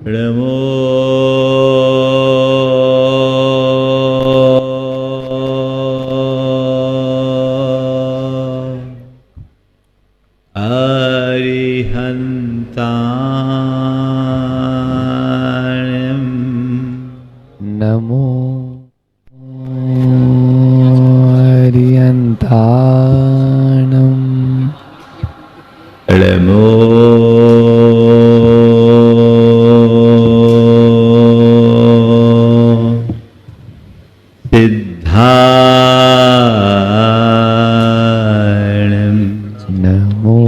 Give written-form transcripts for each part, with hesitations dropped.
नमो अरिहन्ताणं नमो अरिहन्ताणं नमो सिद्धाणं नमो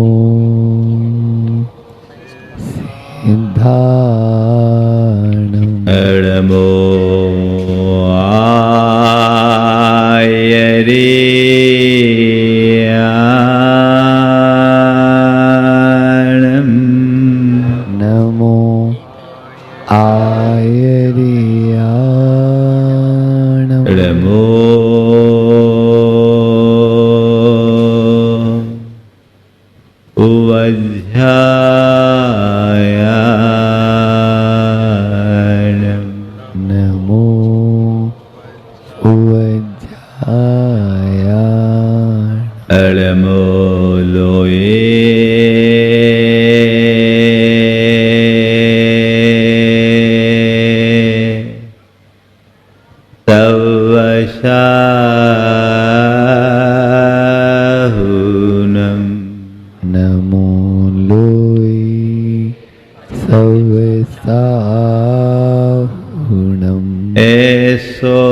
सिद्धाणं नमो आयर्याणं नमो आयर्याणं नमो उवध्यायाणं नमो उवध्यायाणं नमो लोये सवशाहुनं नमो लोई सवसाहुणं एषो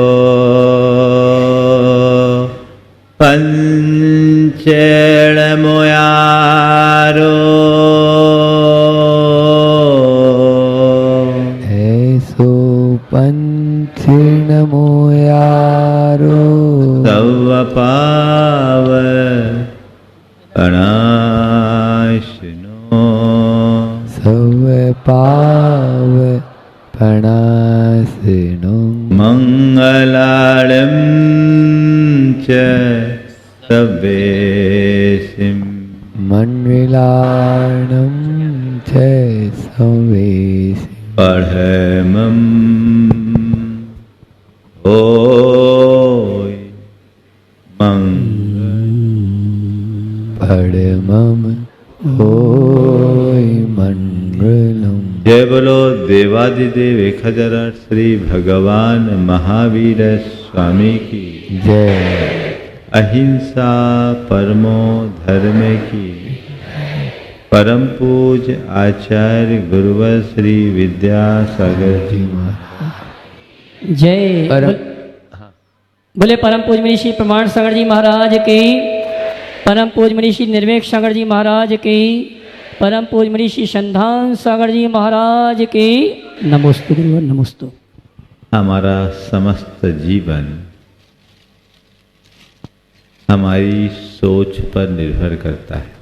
पञ्चेणमुयारो ऐसो पंचिणमोयारो सवपावनाशिनो सवपाव पणासिनो मङ्गलाळं च सवेशिं मण्विलाणं च सवेसि पढमं ओय पडमं होय मण्डलं जय बोलो देवादिदेव 1008 श्री भगवान महावीर स्वामी की जय अहिंसा परमो धर्म की परम पूज आचार्य गुरुवर श्री विद्यासागर जी महाराज जय बोले परम पूज मनीषी प्रमाण सागर जी महाराज की, परम पूज मनीषी निर्वेक सागर जी महाराज की, परम पूज मनीषी संधान सागर जी महाराज की। नमोस्तु गुरुवर नमोस्तु। हमारा समस्त जीवन हमारी सोच पर निर्भर करता है।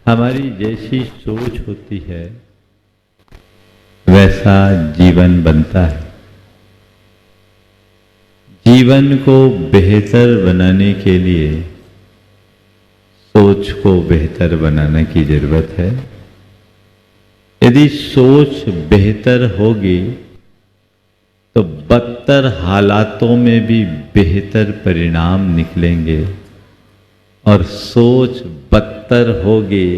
हमारी जैसी सोच होती है वैसा जीवन बनता है। जीवन को बेहतर बनाने के लिए सोच को बेहतर बनाने की जरूरत है। यदि सोच बेहतर होगी तो बदतर हालातों में भी बेहतर परिणाम निकलेंगे, और सोच बदतर होगी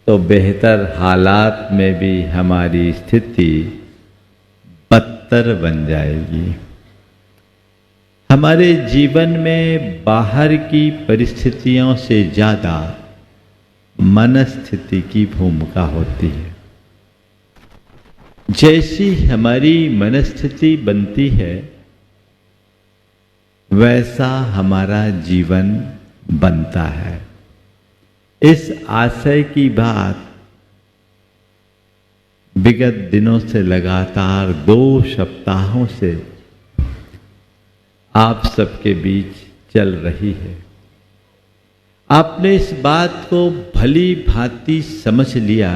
तो बेहतर हालात में भी हमारी स्थिति बदतर बन जाएगी। हमारे जीवन में बाहर की परिस्थितियों से ज्यादा मनस्थिति की भूमिका होती है। जैसी हमारी मनस्थिति बनती है वैसा हमारा जीवन बनता है। इस आशय की बात विगत दिनों से लगातार 2 सप्ताहों से आप सबके बीच चल रही है। आपने इस बात को भली भांति समझ लिया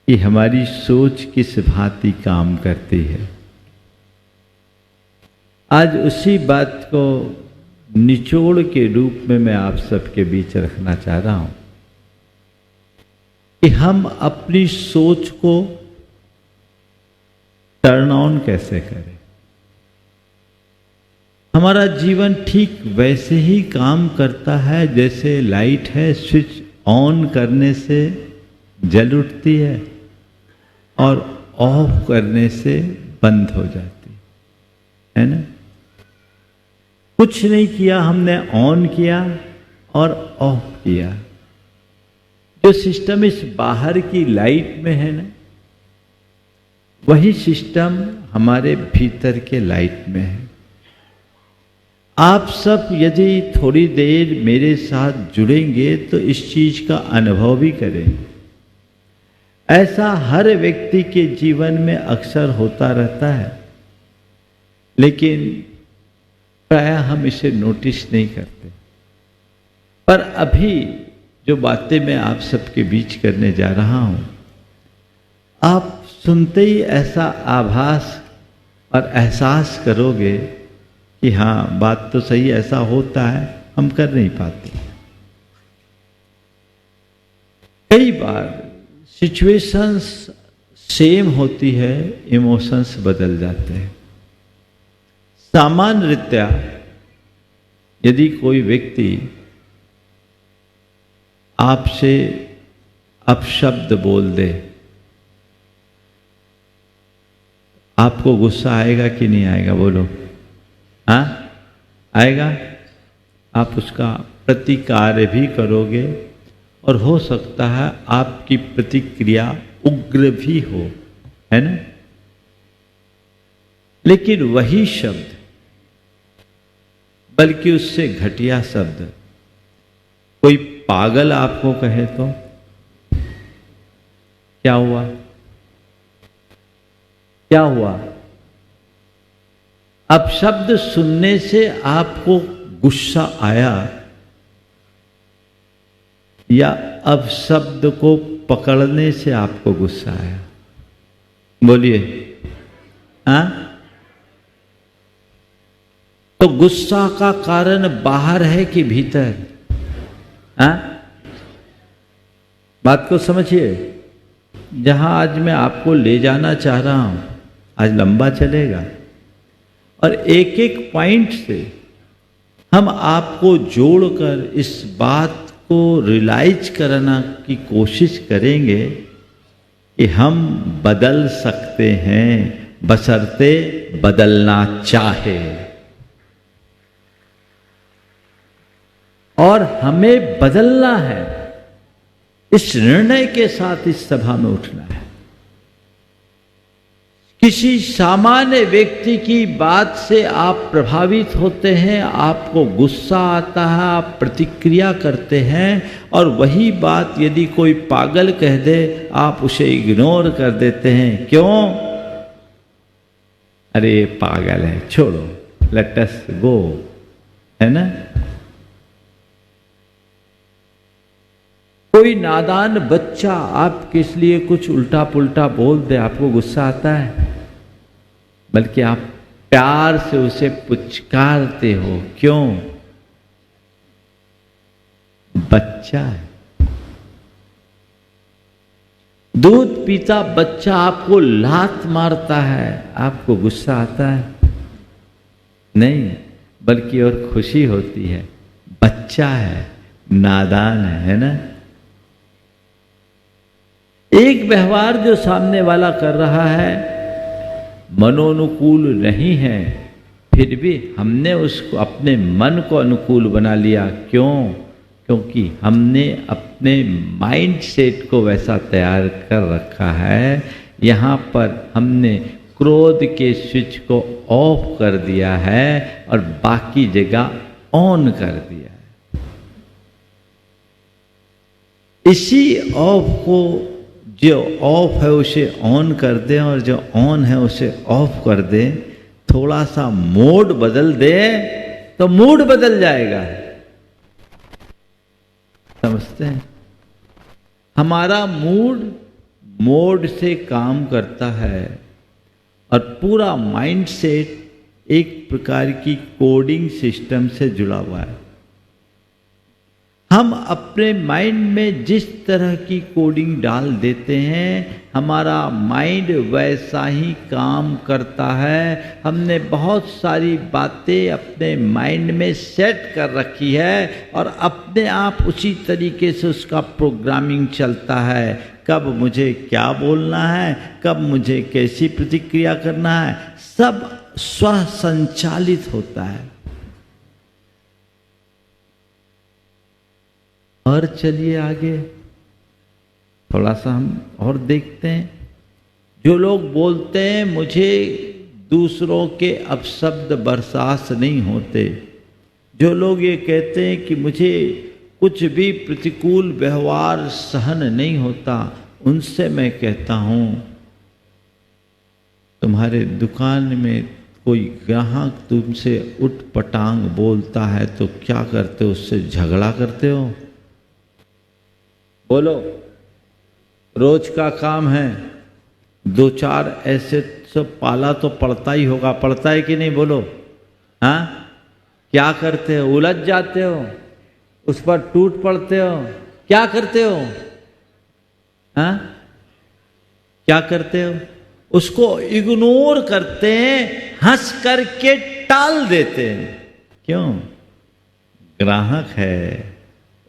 कि हमारी सोच किस भांति काम करती है। आज उसी बात को निचोड़ के रूप में मैं आप सबके बीच रखना चाह रहा हूं। कि हम अपनी सोच को टर्न ऑन कैसे करें। हमारा जीवन ठीक वैसे ही काम करता है जैसे लाइट है, स्विच ऑन करने से जल उठती है और ऑफ करने से बंद हो जाती है ना। कुछ नहीं किया हमने, ऑन किया और ऑफ किया। जो सिस्टम इस बाहर की लाइट में है ना, वही सिस्टम हमारे भीतर के लाइट में है। आप सब यदि थोड़ी देर मेरे साथ जुड़ेंगे तो इस चीज का अनुभव भी करेंगे। ऐसा हर व्यक्ति के जीवन में अक्सर होता रहता है, लेकिन प्राय हम इसे नोटिस नहीं करते। पर अभी जो बातें मैं आप सबके बीच करने जा रहा हूं, आप सुनते ही ऐसा आभास और एहसास करोगे कि हाँ, बात तो सही, ऐसा होता है, हम कर नहीं पाते। कई बार सिचुएशंस सेम होती है, इमोशंस बदल जाते हैं। सामान्य रीत्या यदि कोई व्यक्ति आपसे अपशब्द बोल दे, आपको गुस्सा आएगा कि नहीं आएगा? बोलो। हाँ, आएगा। आप उसका प्रतिकार भी करोगे और हो सकता है आपकी प्रतिक्रिया उग्र भी हो, है ना। लेकिन वही शब्द, बल्कि उससे घटिया शब्द, कोई पागल आपको कहे तो क्या हुआ? क्या हुआ? अब शब्द सुनने से आपको गुस्सा आया या अब शब्द को पकड़ने से आपको गुस्सा आया? बोलिए। हाँ, तो गुस्सा का कारण बाहर है कि भीतर? हाँ, बात को समझिए। जहां आज मैं आपको ले जाना चाह रहा हूं, आज लंबा चलेगा और एक एक पॉइंट से हम आपको जोड़कर इस बात को रियलाइज करना की कोशिश करेंगे कि हम बदल सकते हैं, बशर्ते बदलना चाहे। और हमें बदलना है, इस निर्णय के साथ इस सभा में उठना है। किसी सामान्य व्यक्ति की बात से आप प्रभावित होते हैं, आपको गुस्सा आता है, आप प्रतिक्रिया करते हैं, और वही बात यदि कोई पागल कह दे, आप उसे इग्नोर कर देते हैं। क्यों? अरे पागल है, छोड़ो, लेट अस गो, है ना। कोई नादान बच्चा आपके लिए कुछ उल्टा पुल्टा बोल दे, आपको गुस्सा आता है, बल्कि आप प्यार से उसे पुचकारते हो। क्यों? बच्चा है। दूध पीता बच्चा आपको लात मारता है, आपको गुस्सा आता है? नहीं, बल्कि और खुशी होती है। बच्चा है, नादान है ना। एक व्यवहार जो सामने वाला कर रहा है मनोनुकूल नहीं है, फिर भी हमने उसको अपने मन को अनुकूल बना लिया। क्यों? क्योंकि हमने अपने माइंड सेट को वैसा तैयार कर रखा है। यहाँ पर हमने क्रोध के स्विच को ऑफ कर दिया है और बाकी जगह ऑन कर दिया है। इसी ऑफ को, जो ऑफ है उसे ऑन कर दें और जो ऑन है उसे ऑफ कर दें। थोड़ा सा मोड बदल दे तो मूड बदल जाएगा। समझते हैं? हमारा मूड मोड से काम करता है और पूरा माइंड सेट एक प्रकार की कोडिंग सिस्टम से जुड़ा हुआ है। हम अपने माइंड में जिस तरह की कोडिंग डाल देते हैं हमारा माइंड वैसा ही काम करता है। हमने बहुत सारी बातें अपने माइंड में सेट कर रखी है और अपने आप उसी तरीके से उसका प्रोग्रामिंग चलता है। कब मुझे क्या बोलना है, कब मुझे कैसी प्रतिक्रिया करना है, सब स्वसंचालित होता है। और चलिए आगे थोड़ा सा हम और देखते हैं। जो लोग बोलते हैं मुझे दूसरों के अपशब्द बर्दाश्त नहीं होते, जो लोग ये कहते हैं कि मुझे कुछ भी प्रतिकूल व्यवहार सहन नहीं होता, उनसे मैं कहता हूं तुम्हारे दुकान में कोई ग्राहक तुमसे उठपटांग बोलता है तो क्या करते हो, उससे झगड़ा करते हो? बोलो, रोज का काम है, दो चार ऐसे सब पाला तो पड़ता ही होगा, पड़ता है कि नहीं? बोलो हाँ, क्या करते हो? उलझ जाते हो, उस पर टूट पड़ते हो, क्या करते हो? हाँ, क्या करते हो? उसको इग्नोर करते हैं, हंस करके टाल देते हैं। क्यों? ग्राहक है,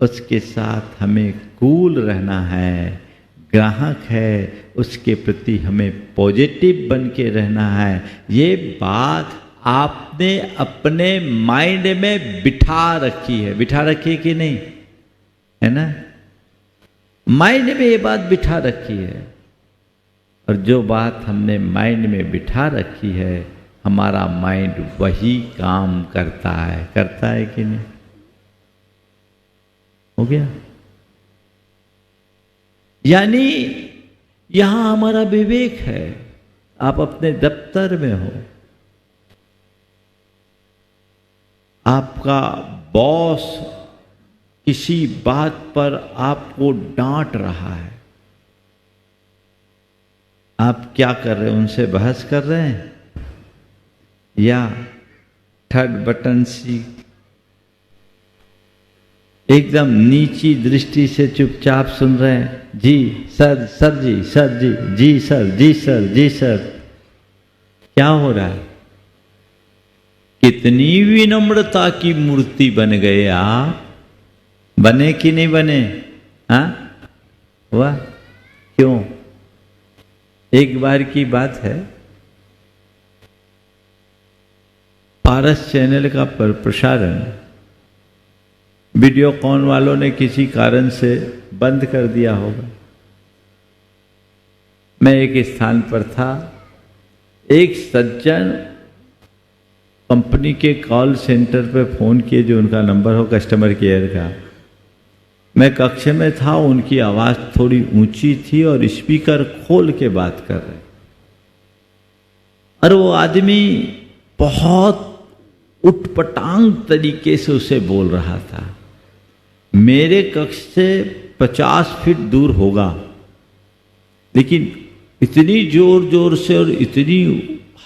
उसके साथ हमें कूल रहना है। ग्राहक है, उसके प्रति हमें पॉजिटिव बन के रहना है। ये बात आपने अपने माइंड में बिठा रखी है, बिठा रखी है कि नहीं? है ना? माइंड में ये बात बिठा रखी है। और जो बात हमने माइंड में बिठा रखी है, हमारा माइंड वही काम करता है कि नहीं? हो गया? यानी यहां हमारा विवेक है। आप अपने दफ्तर में हो, आपका बॉस किसी बात पर आपको डांट रहा है, आप क्या कर रहे हैं? उनसे बहस कर रहे हैं या थर्ड बटन सी एकदम नीची दृष्टि से चुपचाप सुन रहे हैं? जी सर, सर जी, सर जी, जी सर, जी सर, जी सर। क्या हो रहा है? कितनी विनम्रता की मूर्ति बन गए आप। बने कि नहीं बने? हाँ, वाह। क्यों? एक बार की बात है, पारस चैनल का प्रसारण वीडियोकॉन वालों ने किसी कारण से बंद कर दिया होगा। मैं एक स्थान पर था, एक सज्जन कंपनी के कॉल सेंटर पे फोन किए, जो उनका नंबर हो कस्टमर केयर का। मैं कक्ष में था, उनकी आवाज थोड़ी ऊंची थी और स्पीकर खोल के बात कर रहे, और वो आदमी बहुत उटपटांग तरीके से उसे बोल रहा था। मेरे कक्ष से 50 फीट दूर होगा, लेकिन इतनी जोर जोर से और इतनी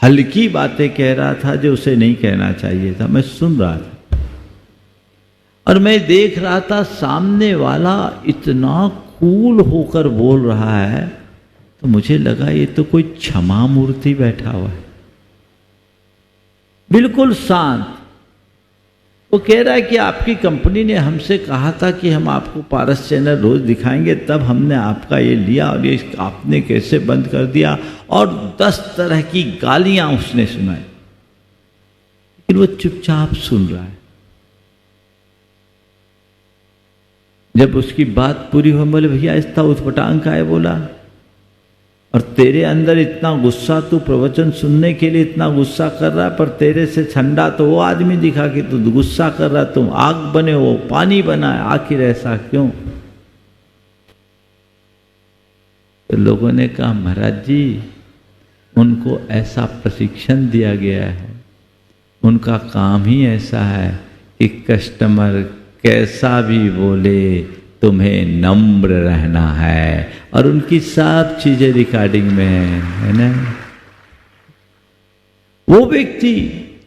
हल्की बातें कह रहा था जो उसे नहीं कहना चाहिए था। मैं सुन रहा था और मैं देख रहा था सामने वाला इतना कूल होकर बोल रहा है, तो मुझे लगा ये तो कोई क्षमा मूर्ति बैठा हुआ है, बिल्कुल शांत। वो कह रहा है कि आपकी कंपनी ने हमसे कहा था कि हम आपको पारस चैनल रोज दिखाएंगे, तब हमने आपका ये लिया और ये आपने कैसे बंद कर दिया, और 10 तरह की गालियां उसने सुनाई। लेकिन वो चुपचाप सुन रहा है। जब उसकी बात पूरी हुई, बोले भैया इतना उठपटांग का है? बोला, और तेरे अंदर इतना गुस्सा, तू प्रवचन सुनने के लिए इतना गुस्सा कर रहा है, पर तेरे से ठंडा तो वो आदमी दिखा कि तू गुस्सा कर रहा, तुम आग बने, वो पानी बना है, आखिर ऐसा क्यों? तो लोगों ने कहा महाराज जी, उनको ऐसा प्रशिक्षण दिया गया है, उनका काम ही ऐसा है कि कस्टमर कैसा भी बोले तुम्हें नम्र रहना है, और उनकी सब चीजें रिकॉर्डिंग में है ना। वो व्यक्ति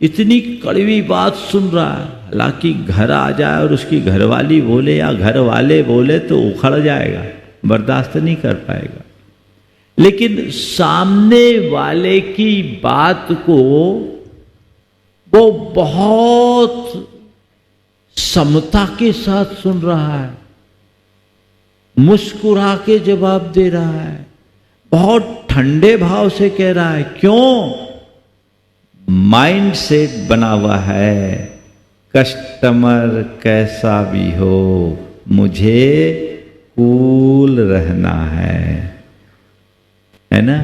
इतनी कड़वी बात सुन रहा है, हालांकि घर आ जाए और उसकी घरवाली बोले या घर वाले बोले तो उखड़ जाएगा, बर्दाश्त नहीं कर पाएगा। लेकिन सामने वाले की बात को वो बहुत समता के साथ सुन रहा है, मुस्कुरा के जवाब दे रहा है, बहुत ठंडे भाव से कह रहा है। क्यों? माइंड सेट बना हुआ है, कस्टमर कैसा भी हो मुझे कूल रहना है ना।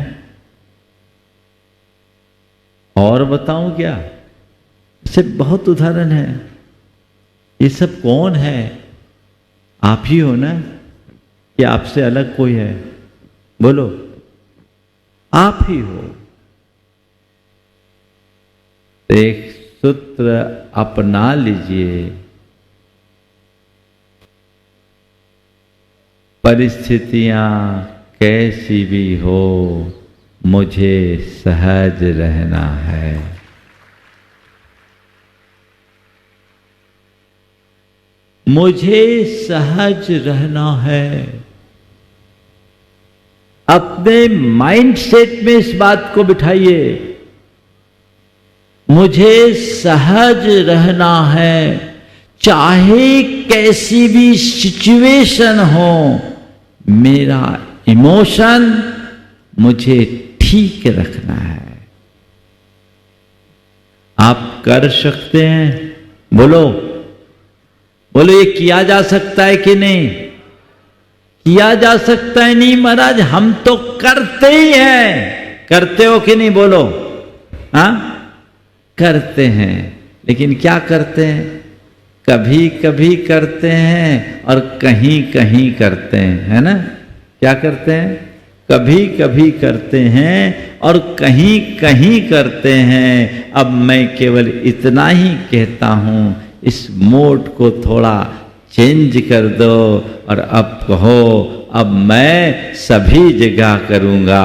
और बताऊं क्या, इससे बहुत उदाहरण है। ये सब कौन है? आप ही हो ना, कि आपसे अलग कोई है? बोलो, आप ही हो। एक सूत्र अपना लीजिए, परिस्थितियां कैसी भी हो मुझे सहज रहना है। मुझे सहज रहना है। अपने माइंड सेट में इस बात को बिठाइए, मुझे सहज रहना है, चाहे कैसी भी सिचुएशन हो, मेरा इमोशन मुझे ठीक रखना है। आप कर सकते हैं? बोलो बोलो, ये किया जा सकता है कि नहीं? किया जा सकता है नहीं महाराज, हम तो करते ही हैं। करते हो कि नहीं? बोलो। हाँ, करते हैं। लेकिन क्या करते हैं? कभी कभी करते हैं और कहीं कहीं करते हैं, है ना। क्या करते हैं? कभी कभी करते हैं और कहीं कहीं करते हैं। अब मैं केवल इतना ही कहता हूं, इस मोड को थोड़ा चेंज कर दो और अब कहो, अब मैं सभी जगह करूंगा,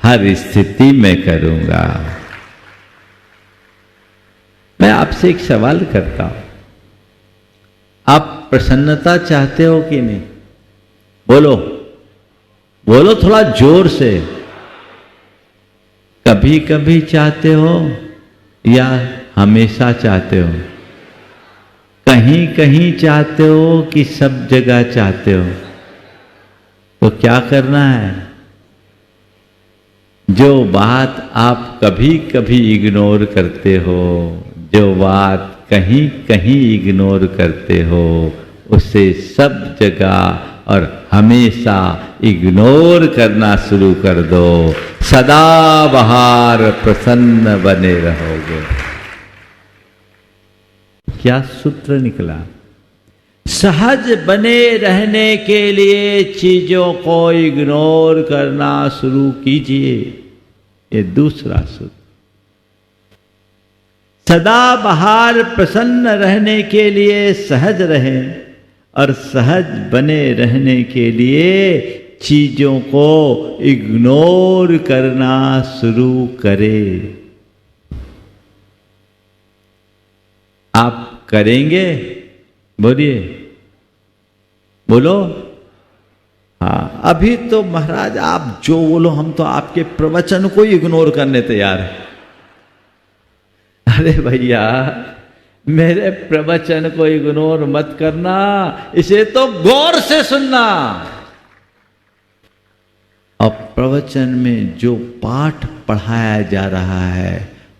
हर स्थिति में करूंगा। मैं आपसे एक सवाल करता हूं, आप प्रसन्नता चाहते हो कि नहीं? बोलो बोलो थोड़ा जोर से। कभी कभी चाहते हो या हमेशा चाहते हो? कहीं कहीं चाहते हो कि सब जगह चाहते हो? तो क्या करना है? जो बात आप कभी कभी इग्नोर करते हो, जो बात कहीं कहीं इग्नोर करते हो, उसे सब जगह और हमेशा इग्नोर करना शुरू कर दो। सदा बहार प्रसन्न बने रहोगे। क्या सूत्र निकला? सहज बने रहने के लिए चीजों को इग्नोर करना शुरू कीजिए। ये दूसरा सूत्र। सदा बहार प्रसन्न रहने के लिए सहज रहें और सहज बने रहने के लिए चीजों को इग्नोर करना शुरू करें। आप करेंगे? बोलिए, बोलो। हाँ, अभी तो महाराज आप जो बोलो, हम तो आपके प्रवचन को ही इग्नोर करने तैयार हैं। अरे भैया, मेरे प्रवचन को इग्नोर मत करना, इसे तो गौर से सुनना। और प्रवचन में जो पाठ पढ़ाया जा रहा है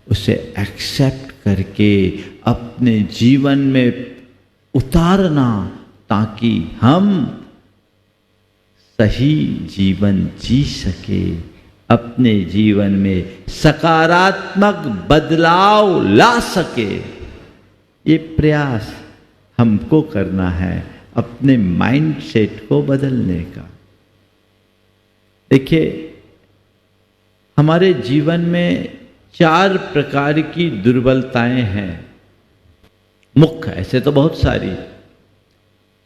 उसे एक्सेप्ट करके अपने जीवन में उतारना, ताकि हम सही जीवन जी सके, अपने जीवन में सकारात्मक बदलाव ला सके। ये प्रयास हमको करना है, अपने माइंड सेट को बदलने का। देखिए, हमारे जीवन में 4 प्रकार की दुर्बलताएं हैं। मुख्य, ऐसे तो बहुत सारी,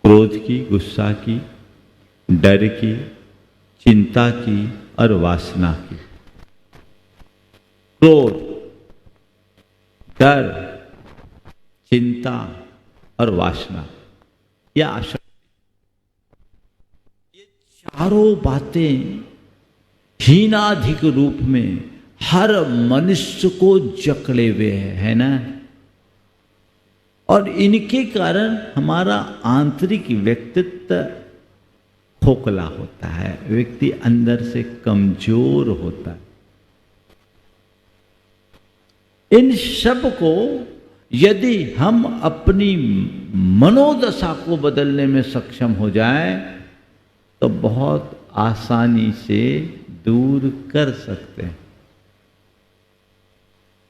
क्रोध की, गुस्सा की, डर की, चिंता की और वासना की। क्रोध, डर, चिंता, और वासना या आशा, ये चारों बातें हीनाधिक रूप में हर मनुष्य को जकड़े हुए है ना। और इनके कारण हमारा आंतरिक व्यक्तित्व खोखला होता है, व्यक्ति अंदर से कमजोर होता है। इन सब को यदि हम अपनी मनोदशा को बदलने में सक्षम हो जाए तो बहुत आसानी से दूर कर सकते हैं।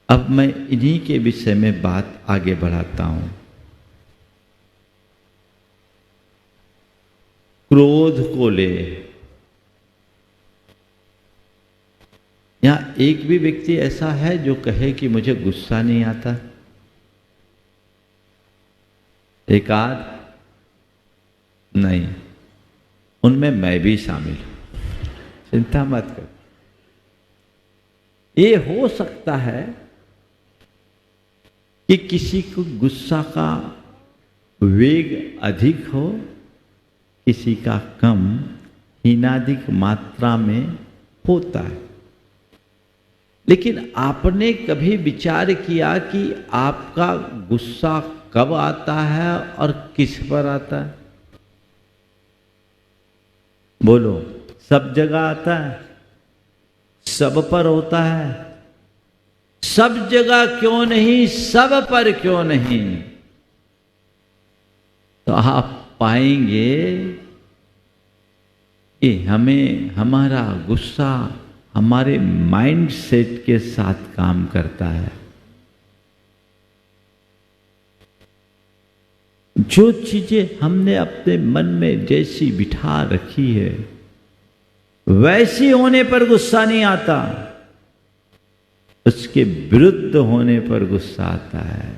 अब मैं इन्हीं के विषय में बात आगे बढ़ाता हूं। क्रोध को ले, यहां एक भी व्यक्ति ऐसा है जो कहे कि मुझे गुस्सा नहीं आता? एक आध नहीं, उनमें मैं भी शामिल हूं, चिंता मत कर। ये हो सकता है कि किसी को गुस्सा का वेग अधिक हो, किसी का कम, हीनाधिक मात्रा में होता है। लेकिन आपने कभी विचार किया कि आपका गुस्सा कब आता है और किस पर आता है? बोलो, सब जगह आता है? सब पर होता है? सब जगह क्यों नहीं, सब पर क्यों नहीं? तो आप पाएंगे कि हमें हमारा गुस्सा हमारे माइंड सेट के साथ काम करता है। जो चीजें हमने अपने मन में जैसी बिठा रखी है वैसी होने पर गुस्सा नहीं आता, उसके विरुद्ध होने पर गुस्सा आता है।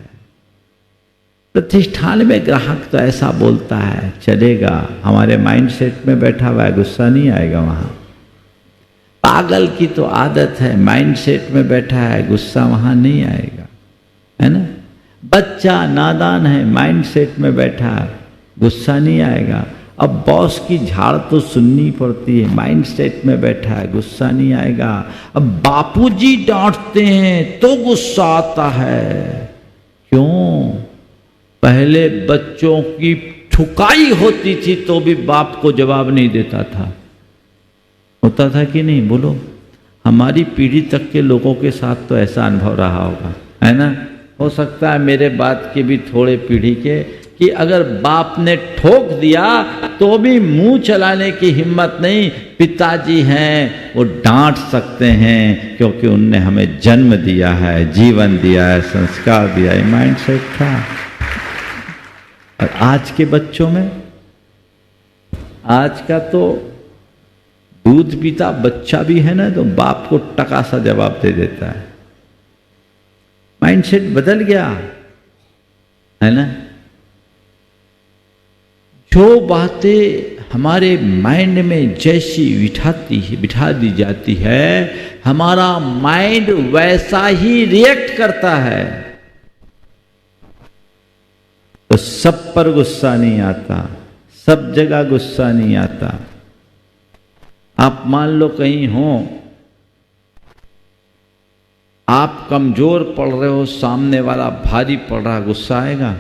प्रतिष्ठान में ग्राहक तो ऐसा बोलता है, चलेगा, हमारे माइंड सेट में बैठा हुआ है, गुस्सा नहीं आएगा। वहां पागल की तो आदत है, माइंड सेट में बैठा है, गुस्सा वहां नहीं आएगा, है ना। बच्चा नादान है, माइंड सेट में बैठा है, गुस्सा नहीं आएगा। अब बॉस की झाड़ तो सुननी पड़ती है, माइंड सेट में बैठा है, गुस्सा नहीं आएगा। अब बापूजी डांटते हैं तो गुस्सा आता है। क्यों? पहले बच्चों की ठुकाई होती थी तो भी बाप को जवाब नहीं देता था, होता था कि नहीं? बोलो, हमारी पीढ़ी तक के लोगों के साथ तो ऐसा अनुभव रहा होगा, है ना। हो सकता है मेरे बाद के भी थोड़े पीढ़ी के, कि अगर बाप ने ठोक दिया तो भी मुंह चलाने की हिम्मत नहीं। पिताजी हैं, वो डांट सकते हैं क्योंकि उनने हमें जन्म दिया है, जीवन दिया है, संस्कार दिया है, माइंड सेट था। और आज के बच्चों में, आज का तो दूध पीता बच्चा भी है ना, तो बाप को टका सा जवाब दे देता है। माइंड सेट बदल गया, है ना। जो बातें हमारे माइंड में जैसी बिठा दी जाती है, हमारा माइंड वैसा ही रिएक्ट करता है। तो सब पर गुस्सा नहीं आता, सब जगह गुस्सा नहीं आता। आप मान लो कहीं हो, आप कमजोर पड़ रहे हो, सामने वाला भारी पड़ रहा, गुस्सा आएगा?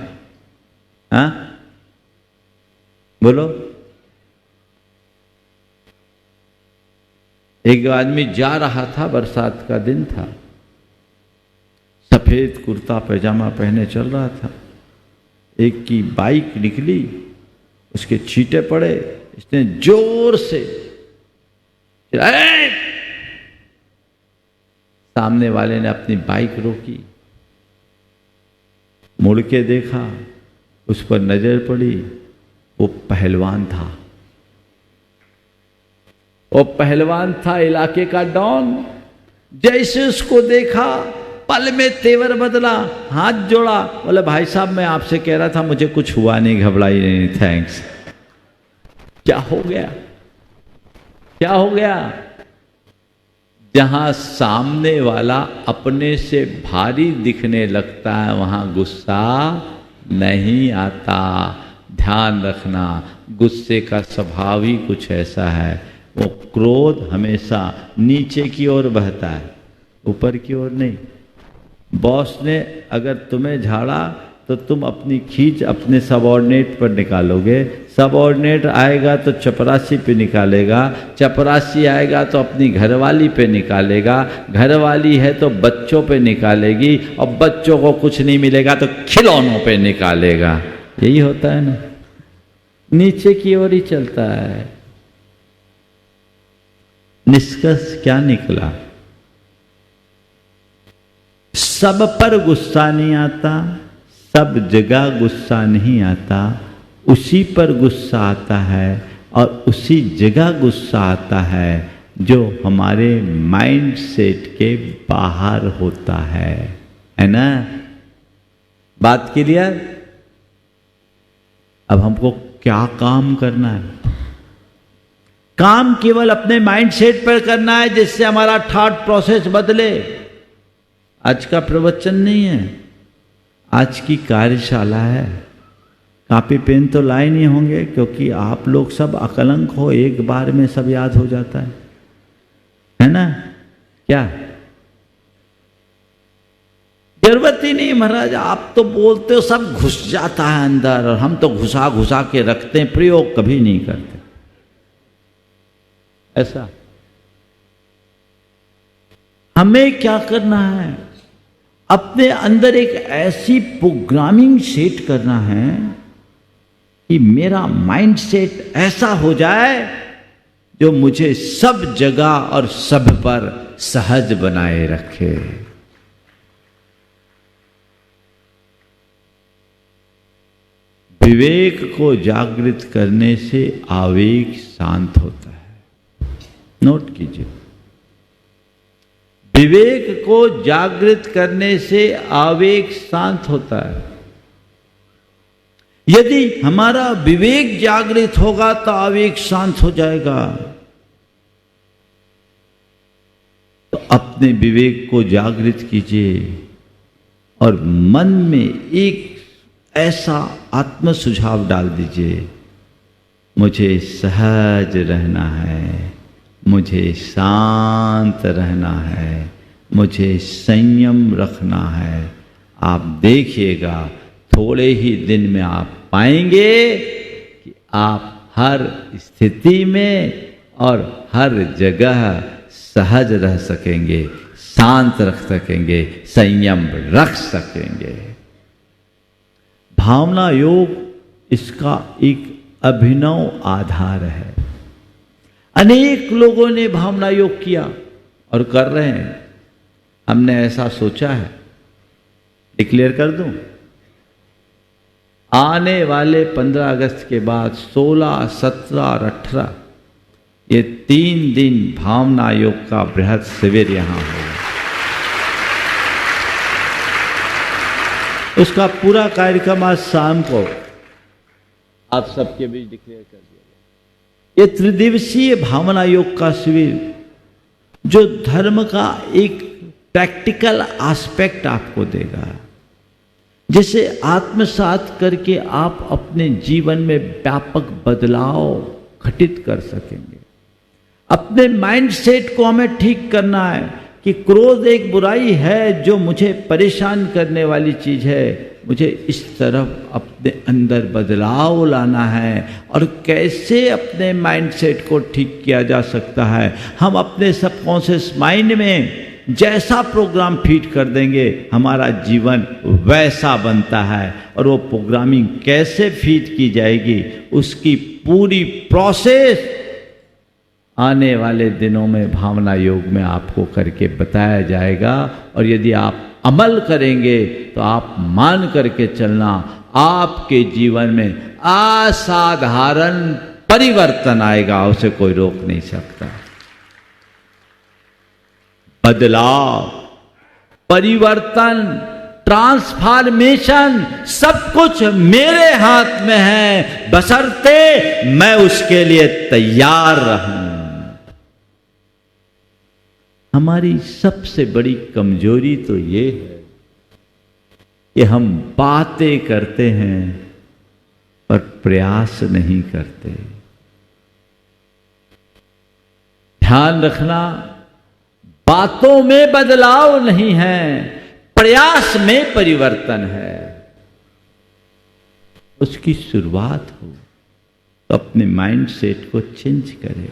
हाँ, बोलो। एक आदमी जा रहा था, बरसात का दिन था, सफेद कुर्ता पैजामा पहने चल रहा था। एक की बाइक निकली, उसके छींटे पड़े, इसने जोर से सामने वाले ने अपनी बाइक रोकी, मुड़ के देखा, उस पर नजर पड़ी, वो पहलवान था। वो पहलवान था, इलाके का डॉन। जैसे उसको देखा, पल में तेवर बदला, हाथ जोड़ा, बोले भाई साहब मैं आपसे कह रहा था, मुझे कुछ हुआ नहीं, घबराई नहीं, थैंक्स। क्या हो गया? क्या हो गया? जहां सामने वाला अपने से भारी दिखने लगता है, वहां गुस्सा नहीं आता। ध्यान रखना, गुस्से का स्वभाव ही कुछ ऐसा है, वो क्रोध हमेशा नीचे की ओर बहता है, ऊपर की ओर नहीं। बॉस ने अगर तुम्हें झाड़ा तो तुम अपनी खींच अपने सबऑर्डिनेट पर निकालोगे, सबऑर्डिनेट आएगा तो चपरासी पे निकालेगा, चपरासी आएगा तो अपनी घरवाली पे निकालेगा, घरवाली है तो बच्चों पे निकालेगी, और बच्चों को कुछ नहीं मिलेगा तो खिलौनों पे निकालेगा। यही होता है ना, नीचे की ओर ही चलता है। निष्कर्ष क्या निकला? सब पर गुस्सा नहीं आता, सब जगह गुस्सा नहीं आता, उसी पर गुस्सा आता है और उसी जगह गुस्सा आता है जो हमारे माइंड सेट के बाहर होता है ना? बात क्लियर? अब हमको क्या काम करना है? काम केवल अपने माइंड सेट पर करना है, जिससे हमारा थॉट प्रोसेस बदले। आज का प्रवचन नहीं है, आज की कार्यशाला है। कॉपी पेन तो लाए नहीं होंगे, क्योंकि आप लोग सब अकलंक हो, एक बार में सब याद हो जाता है ना? क्या जरूरत ही नहीं महाराज, आप तो बोलते हो सब घुस जाता है अंदर, और हम तो घुसा घुसा के रखते हैं, प्रयोग कभी नहीं करते। ऐसा हमें क्या करना है? अपने अंदर एक ऐसी प्रोग्रामिंग सेट करना है कि मेरा माइंड सेट ऐसा हो जाए जो मुझे सब जगह और सब पर सहज बनाए रखे। विवेक को जागृत करने से आवेग शांत होता है। नोट कीजिए, विवेक को जागृत करने से आवेग शांत होता है। यदि हमारा विवेक जागृत होगा तो आवेग शांत हो जाएगा। तो अपने विवेक को जागृत कीजिए और मन में एक ऐसा आत्म सुझाव डाल दीजिए, मुझे सहज रहना है, मुझे शांत रहना है, मुझे संयम रखना है। आप देखिएगा थोड़े ही दिन में आप पाएंगे कि आप हर स्थिति में और हर जगह सहज रह सकेंगे, शांत रख सकेंगे, संयम रख सकेंगे। भावना योग इसका एक अभिनव आधार है। अनेक लोगों ने भावना योग किया और कर रहे हैं। हमने ऐसा सोचा है, डिक्लेयर कर दूं, आने वाले 15 अगस्त के बाद 16, 17 और 18 ये 3 दिन भावना योग का बृहद शिविर यहां होगा। उसका पूरा कार्यक्रम आज शाम को आप सबके बीच डिक्लेयर कर दिया गया। ये त्रिदिवसीय भावना योग का शिविर जो धर्म का एक प्रैक्टिकल एस्पेक्ट आपको देगा, जिसे आत्मसात करके आप अपने जीवन में व्यापक बदलाव घटित कर सकेंगे। अपने माइंड सेट को हमें ठीक करना है कि क्रोध एक बुराई है जो मुझे परेशान करने वाली चीज है, मुझे इस तरफ अपने अंदर बदलाव लाना है। और कैसे अपने माइंड सेट को ठीक किया जा सकता है? हम अपने सबकॉन्शियस माइंड में जैसा प्रोग्राम फीड कर देंगे हमारा जीवन वैसा बनता है। और वो प्रोग्रामिंग कैसे फीड की जाएगी उसकी पूरी प्रोसेस आने वाले दिनों में भावना योग में आपको करके बताया जाएगा। और यदि आप अमल करेंगे तो आप मान करके चलना, आपके जीवन में असाधारण परिवर्तन आएगा, उसे कोई रोक नहीं सकता। बदलाव, परिवर्तन, ट्रांसफॉर्मेशन सब कुछ मेरे हाथ में है, बशर्ते मैं उसके लिए तैयार रहूं। हमारी सबसे बड़ी कमजोरी तो ये है कि हम बातें करते हैं पर प्रयास नहीं करते। ध्यान रखना, बातों में बदलाव नहीं है, प्रयास में परिवर्तन है। उसकी शुरुआत हो तो अपने माइंड सेट को चेंज करें,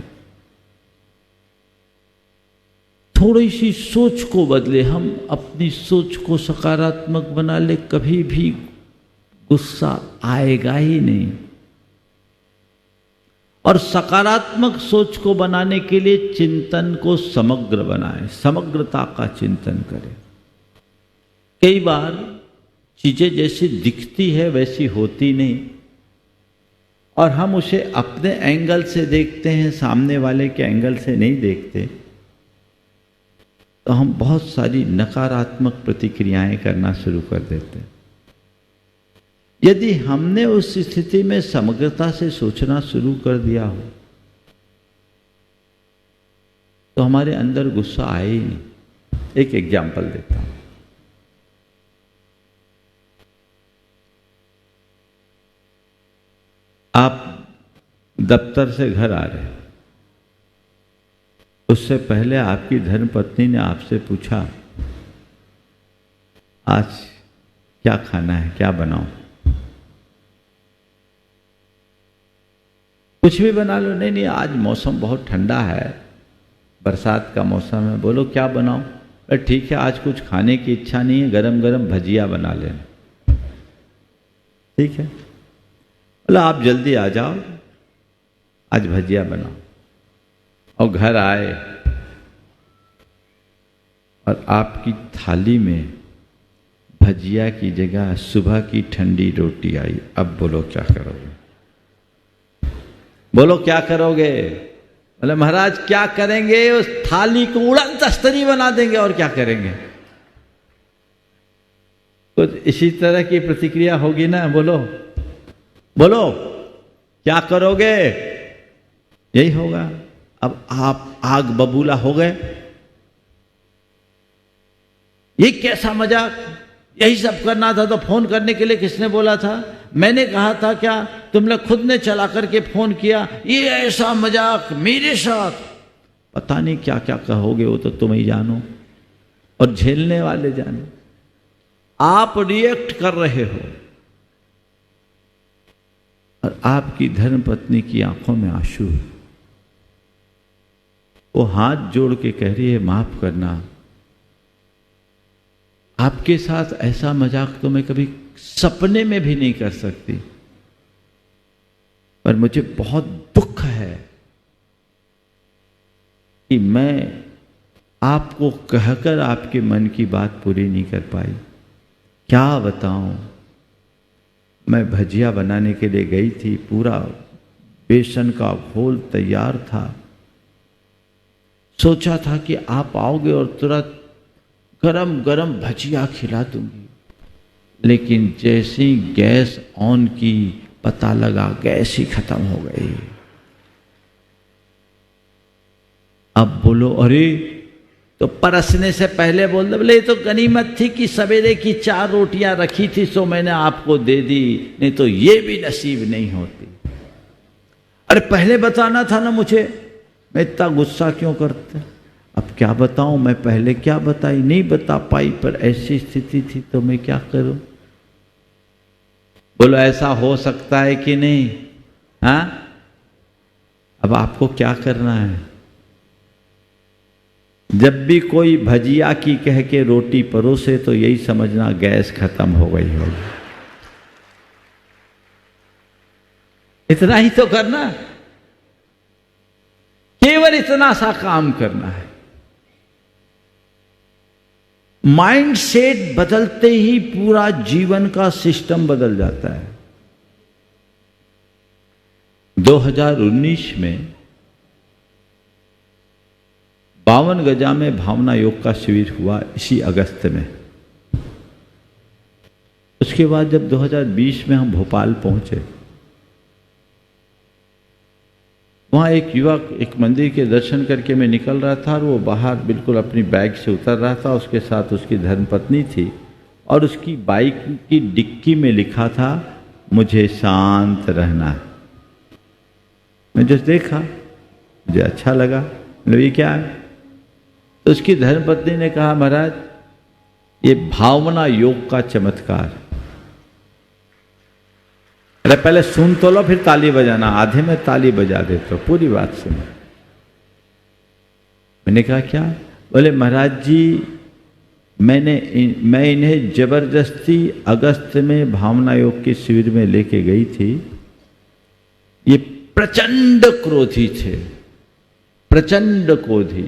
थोड़ी सी सोच को बदले। हम अपनी सोच को सकारात्मक बना ले, कभी भी गुस्सा आएगा ही नहीं। और सकारात्मक सोच को बनाने के लिए चिंतन को समग्र बनाएं, समग्रता का चिंतन करें। कई बार चीजें जैसी दिखती है वैसी होती नहीं, और हम उसे अपने एंगल से देखते हैं, सामने वाले के एंगल से नहीं देखते, तो हम बहुत सारी नकारात्मक प्रतिक्रियाएं करना शुरू कर देते हैं। यदि हमने उस स्थिति में समग्रता से सोचना शुरू कर दिया हो तो हमारे अंदर गुस्सा आए ही नहीं। एक एग्जाम्पल देता हूं। आप दफ्तर से घर आ रहे हैं, उससे पहले आपकी धर्मपत्नी ने आपसे पूछा, आज क्या खाना है, क्या बनाऊं? कुछ भी बना लो। नहीं नहीं, आज मौसम बहुत ठंडा है, बरसात का मौसम है। बोलो क्या बनाऊं? अरे ठीक है, आज कुछ खाने की इच्छा नहीं है, गरम गरम भजिया बना लेना। ठीक है, बोलो आप जल्दी आ जाओ, आज भजिया बनाओ। और घर आए और आपकी थाली में भजिया की जगह सुबह की ठंडी रोटी आई। अब बोलो क्या करोगे? बोलो क्या करोगे? बोले महाराज क्या करेंगे, उस थाली को उड़न तस्तरी बना देंगे, और क्या करेंगे? कुछ इसी तरह की प्रतिक्रिया होगी ना। बोलो बोलो क्या करोगे? यही होगा। अब आप आग बबूला हो गए। ये कैसा मजाक? यही सब करना था तो फोन करने के लिए किसने बोला था? मैंने कहा था क्या? तुम लोग खुद ने चला करके फोन किया। ये ऐसा मजाक मेरे साथ? पता नहीं क्या क्या कहोगे, वो तो तुम ही जानो और झेलने वाले जानो। आप रिएक्ट कर रहे हो और आपकी धर्मपत्नी की आंखों में आंसू है। वो हाथ जोड़ के कह रही है, माफ करना, आपके साथ ऐसा मजाक तो मैं कभी सपने में भी नहीं कर सकती, पर मुझे बहुत दुख है कि मैं आपको कहकर आपके मन की बात पूरी नहीं कर पाई। क्या बताऊं, मैं भजिया बनाने के लिए गई थी, पूरा बेसन का घोल तैयार था, सोचा था कि आप आओगे और तुरंत गरम गरम भजिया खिला दूंगी, लेकिन जैसे ही गैस ऑन की पता लगा गैस ही खत्म हो गई। अब बोलो अरे तो परसने से पहले बोल दो। बोले तो गनीमत थी कि सवेरे की 4 रोटियां रखी थी, सो मैंने आपको दे दी, नहीं तो ये भी नसीब नहीं होती। अरे पहले बताना था ना मुझे, मैं इतना गुस्सा क्यों करता? अब क्या बताऊं, मैं पहले क्या बताई? नहीं बता पाई, पर ऐसी स्थिति थी तो मैं क्या करूं? बोलो ऐसा हो सकता है कि नहीं? हाँ, अब आपको क्या करना है? जब भी कोई भजिया की कह के रोटी परोसे तो यही समझना गैस खत्म हो गई होगी। इतना ही तो करना, केवल इतना सा काम करना है। माइंड सेट बदलते ही पूरा जीवन का सिस्टम बदल जाता है। 2019 में 52 गजा में भावना योग का शिविर हुआ, इसी अगस्त में। उसके बाद जब 2020 में हम भोपाल पहुंचे, वहाँ एक युवक एक मंदिर के दर्शन करके मैं निकल रहा था और वो बाहर बिल्कुल अपनी बैग से उतर रहा था, उसके साथ उसकी धर्मपत्नी थी। और उसकी बाइक की डिक्की में लिखा था मुझे शांत रहना है। मैं जब देखा मुझे अच्छा लगा, ये क्या है? तो उसकी धर्मपत्नी ने कहा महाराज ये भावना योग का चमत्कार। अरे पहले सुन तो लो फिर ताली बजाना, आधे में ताली बजा देते हो, पूरी बात सुनो। मैंने कहा क्या? बोले महाराज जी मैं इन्हें जबरदस्ती अगस्त में भावना योग के शिविर में लेके गई थी। ये प्रचंड क्रोधी थे, प्रचंड क्रोधी।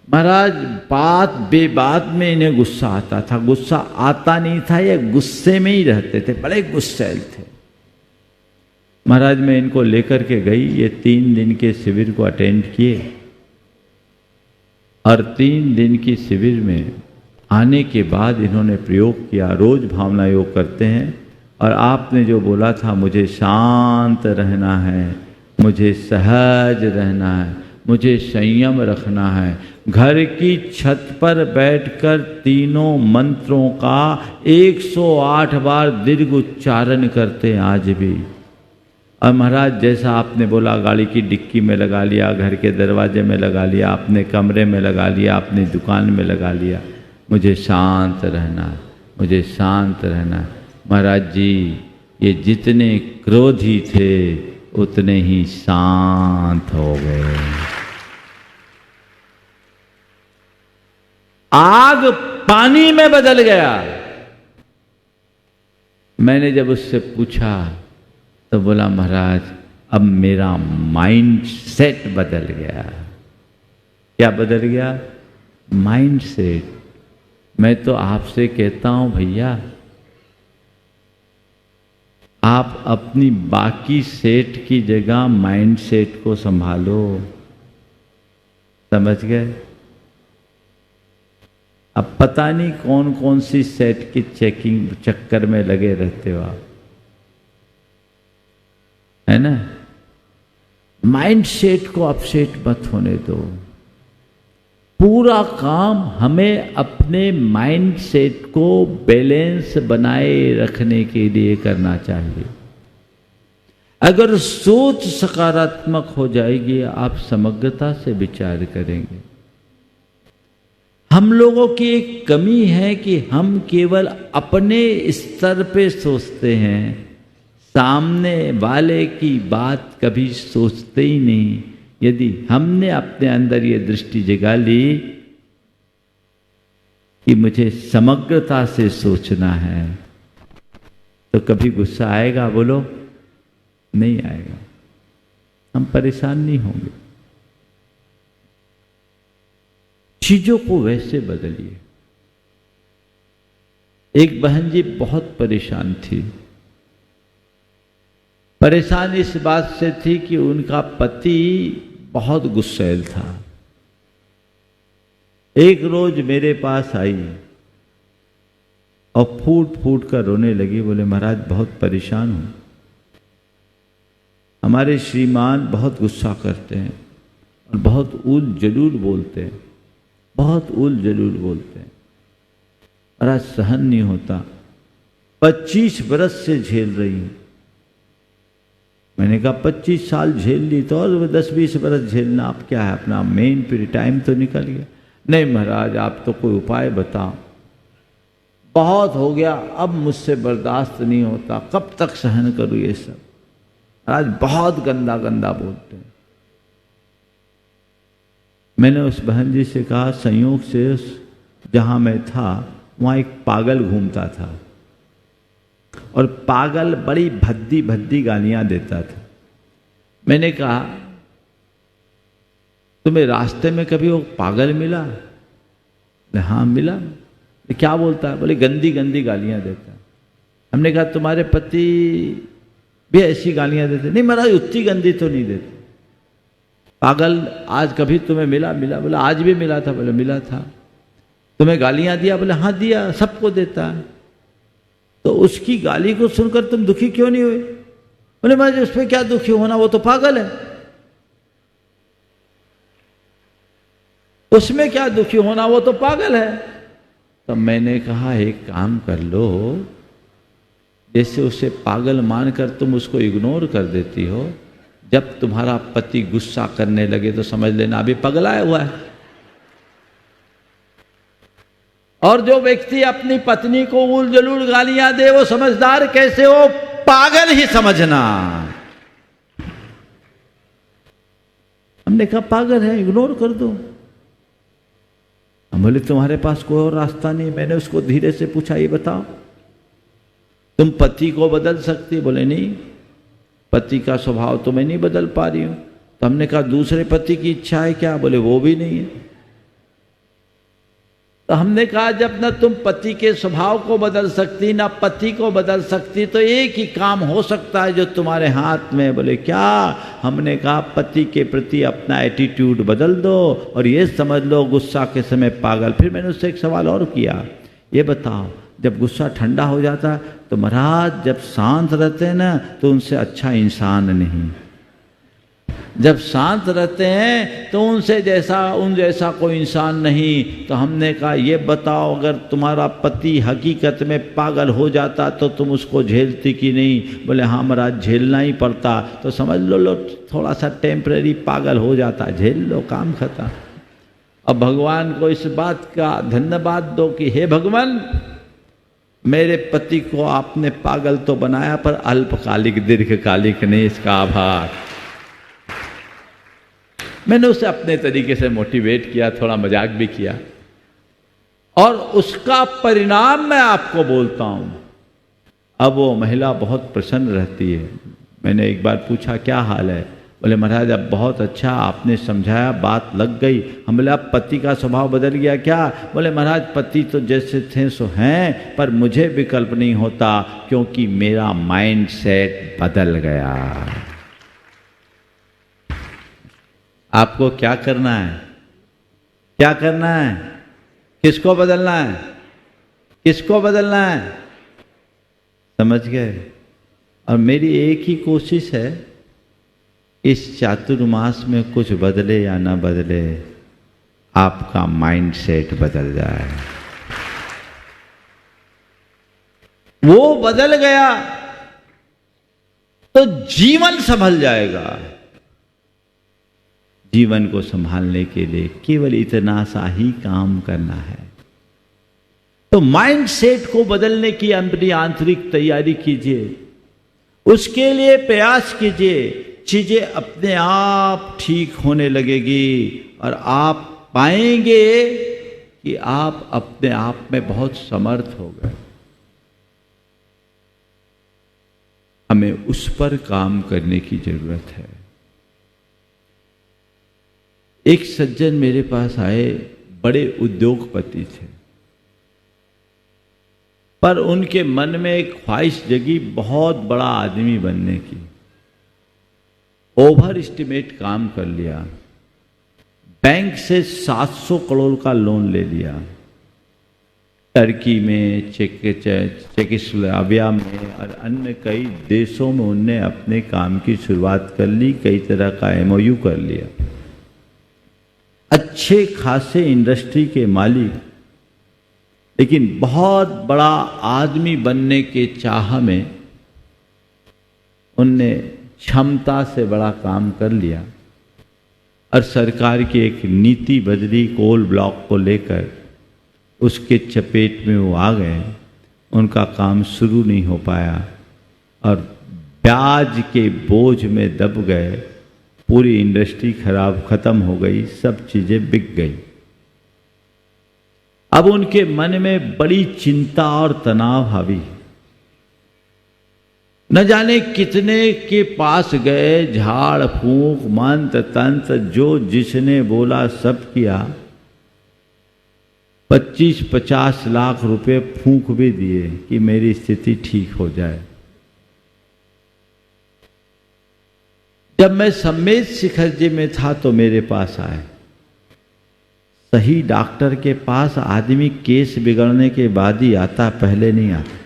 महाराज बात बेबात में इन्हें गुस्सा आता था, गुस्सा आता नहीं था, ये गुस्से में ही रहते थे, बड़े गुस्सैल थे। महाराज मैं इनको लेकर के गई, ये 3 दिन के शिविर को अटेंड किए और 3 दिन की शिविर में आने के बाद इन्होंने प्रयोग किया। रोज भावना योग करते हैं और आपने जो बोला था मुझे शांत रहना है, मुझे सहज रहना है, मुझे संयम रखना है, घर की छत पर बैठकर तीनों मंत्रों का 108 बार दीर्घ उच्चारण करते हैं आज भी। और महाराज जैसा आपने बोला गाड़ी की डिक्की में लगा लिया, घर के दरवाजे में लगा लिया, अपने कमरे में लगा लिया, अपनी दुकान में लगा लिया, मुझे शांत रहना है, मुझे शांत रहना है। महाराज जी ये जितने क्रोधी थे उतने ही शांत हो गए। आग पानी में बदल गया। मैंने जब उससे पूछा तो बोला महाराज अब मेरा माइंड सेट बदल गया। क्या बदल गया? Mind set. मैं तो आपसे कहता हूं भैया आप अपनी बाकी सेट की जगह माइंड सेट को संभालो। समझ गए? अब पता नहीं कौन कौन सी सेट की चेकिंग चक्कर में लगे रहते हो आप, है ना? माइंड सेट को अपसेट मत होने दो। पूरा काम हमें अपने माइंड सेट को बैलेंस बनाए रखने के लिए करना चाहिए। अगर सोच सकारात्मक हो जाएगी आप समग्रता से विचार करेंगे। हम लोगों की एक कमी है कि हम केवल अपने स्तर पे सोचते हैं, सामने वाले की बात कभी सोचते ही नहीं। यदि हमने अपने अंदर ये दृष्टि जगा ली कि मुझे समग्रता से सोचना है, तो कभी गुस्सा आएगा? बोलो, नहीं आएगा। हम परेशान नहीं होंगे। चीजों को वैसे बदलिए। एक बहन जी बहुत परेशान थी। परेशान इस बात से थी कि उनका पति बहुत गुस्सैल था। एक रोज मेरे पास आई और फूट फूट कर रोने लगी। बोले महाराज बहुत परेशान हूं, हमारे श्रीमान बहुत गुस्सा करते हैं और बहुत उल जलूल बोलते हैं, बहुत उल जलूल बोलते हैं। महाराज सहन नहीं होता। 25 बरस से झेल रही हूं। मैंने कहा 25 साल झेल ली तो और 10-20 बरस झेलना आप क्या है? अपना मेन पीरियड टाइम तो निकल गया। नहीं महाराज आप तो कोई उपाय बताओ। बहुत हो गया, अब मुझसे बर्दाश्त नहीं होता, कब तक सहन करूं ये सब। महाराज बहुत गंदा गंदा बोलते हैं। मैंने उस बहन जी से कहा संयोग से जहां मैं था वहां एक पागल घूमता था और पागल बड़ी भद्दी भद्दी गालियां देता था। मैंने कहा तुम्हें रास्ते में कभी वो पागल मिला? हाँ मिला। क्या बोलता है? बोले गंदी गंदी गालियां देता है। हमने कहा तुम्हारे पति भी ऐसी गालियां देते? नहीं महाराज उतनी गंदी तो नहीं देते। पागल आज कभी तुम्हें मिला? मिला। बोला आज भी मिला था। बोले मिला था। तुम्हें गालियां दिया? बोले हाँ दिया, सबको देता है। तो उसकी गाली को सुनकर तुम दुखी क्यों नहीं हुए? बोले महाराज उस पर क्या दुखी होना, वो तो पागल है। उसमें क्या दुखी होना, वो तो पागल है। तो मैंने कहा एक काम कर लो, जैसे उसे पागल मानकर तुम उसको इग्नोर कर देती हो, जब तुम्हारा पति गुस्सा करने लगे तो समझ लेना अभी पगलाया हुआ है। और जो व्यक्ति अपनी पत्नी को उल जलूल गालियां दे वो समझदार कैसे हो, पागल ही समझना। हमने कहा पागल है, इग्नोर कर दो। हम बोले तुम्हारे पास कोई और रास्ता नहीं। मैंने उसको धीरे से पूछा ये बताओ तुम पति को बदल सकती? बोले नहीं, पति का स्वभाव तो मैं नहीं बदल पा रही हूं। तो हमने कहा दूसरे पति की इच्छा है क्या? बोले वो भी नहीं है। तो हमने कहा जब ना तुम पति के स्वभाव को बदल सकती ना पति को बदल सकती तो एक ही काम हो सकता है जो तुम्हारे हाथ में। बोले क्या? हमने कहा पति के प्रति अपना एटीट्यूड बदल दो और ये समझ लो गुस्सा के समय पागल। फिर मैंने उससे एक सवाल और किया, ये बताओ जब गुस्सा ठंडा हो जाता तो महाराज जब शांत रहते हैं ना तो उनसे अच्छा इंसान नहीं, जब शांत रहते हैं तो उन जैसा कोई इंसान नहीं। तो हमने कहा ये बताओ अगर तुम्हारा पति हकीकत में पागल हो जाता तो तुम उसको झेलती कि नहीं? बोले हाँ महाराज झेलना ही पड़ता। तो समझ लो थोड़ा सा टेम्परेरी पागल हो जाता, झेल लो, काम खत्म। अब भगवान को इस बात का धन्यवाद दो कि हे भगवान मेरे पति को आपने पागल तो बनाया पर अल्पकालिक दीर्घकालिक नहीं, इसका आभार। मैंने उसे अपने तरीके से मोटिवेट किया, थोड़ा मजाक भी किया और उसका परिणाम मैं आपको बोलता हूं। अब वो महिला बहुत प्रसन्न रहती है। मैंने एक बार पूछा क्या हाल है? बोले महाराज अब बहुत अच्छा, आपने समझाया, बात लग गई। हम बोले अब पति का स्वभाव बदल गया क्या? बोले महाराज पति तो जैसे थे सो हैं पर मुझे विकल्प नहीं होता क्योंकि मेरा माइंड सेट बदल गया। आपको क्या करना है? क्या करना है? किसको बदलना है? किसको बदलना है? समझ गए? और मेरी एक ही कोशिश है इस चातुर्मास में कुछ बदले या ना बदले, आपका माइंड सेट बदल जाए। वो बदल गया तो जीवन संभल जाएगा। जीवन को संभालने के लिए केवल इतना सा ही काम करना है। तो माइंड सेट को बदलने की अपनी आंतरिक तैयारी कीजिए, उसके लिए प्रयास कीजिए। चीजें अपने आप ठीक होने लगेगी और आप पाएंगे कि आप अपने आप में बहुत समर्थ हो गए। हमें उस पर काम करने की जरूरत है। एक सज्जन मेरे पास आए, बड़े उद्योगपति थे पर उनके मन में एक ख्वाहिश जगी बहुत बड़ा आदमी बनने की। ओवर एस्टिमेट काम कर लिया, बैंक से 700 करोड़ का लोन ले लिया। टर्की में, चेकोस्लोवाकिया में और अन्य कई देशों में उनने अपने काम की शुरुआत कर ली, कई तरह का MOU कर लिया। अच्छे खासे इंडस्ट्री के मालिक, लेकिन बहुत बड़ा आदमी बनने के चाह में उनने क्षमता से बड़ा काम कर लिया और सरकार की एक नीति बदली कोल ब्लॉक को लेकर, उसके चपेट में वो आ गए। उनका काम शुरू नहीं हो पाया और ब्याज के बोझ में दब गए। पूरी इंडस्ट्री खत्म हो गई, सब चीजें बिक गई। अब उनके मन में बड़ी चिंता और तनाव हावी। न जाने कितने के पास गए, झाड़ फूंक मंत्र तंत्र जो जिसने बोला सब किया। 25-50 लाख रुपए फूंक भी दिए कि मेरी स्थिति ठीक हो जाए। जब मैं सम्मेद शिखर जी में था तो मेरे पास आए। सही डॉक्टर के पास आदमी केस बिगड़ने के बाद ही आता, पहले नहीं आता।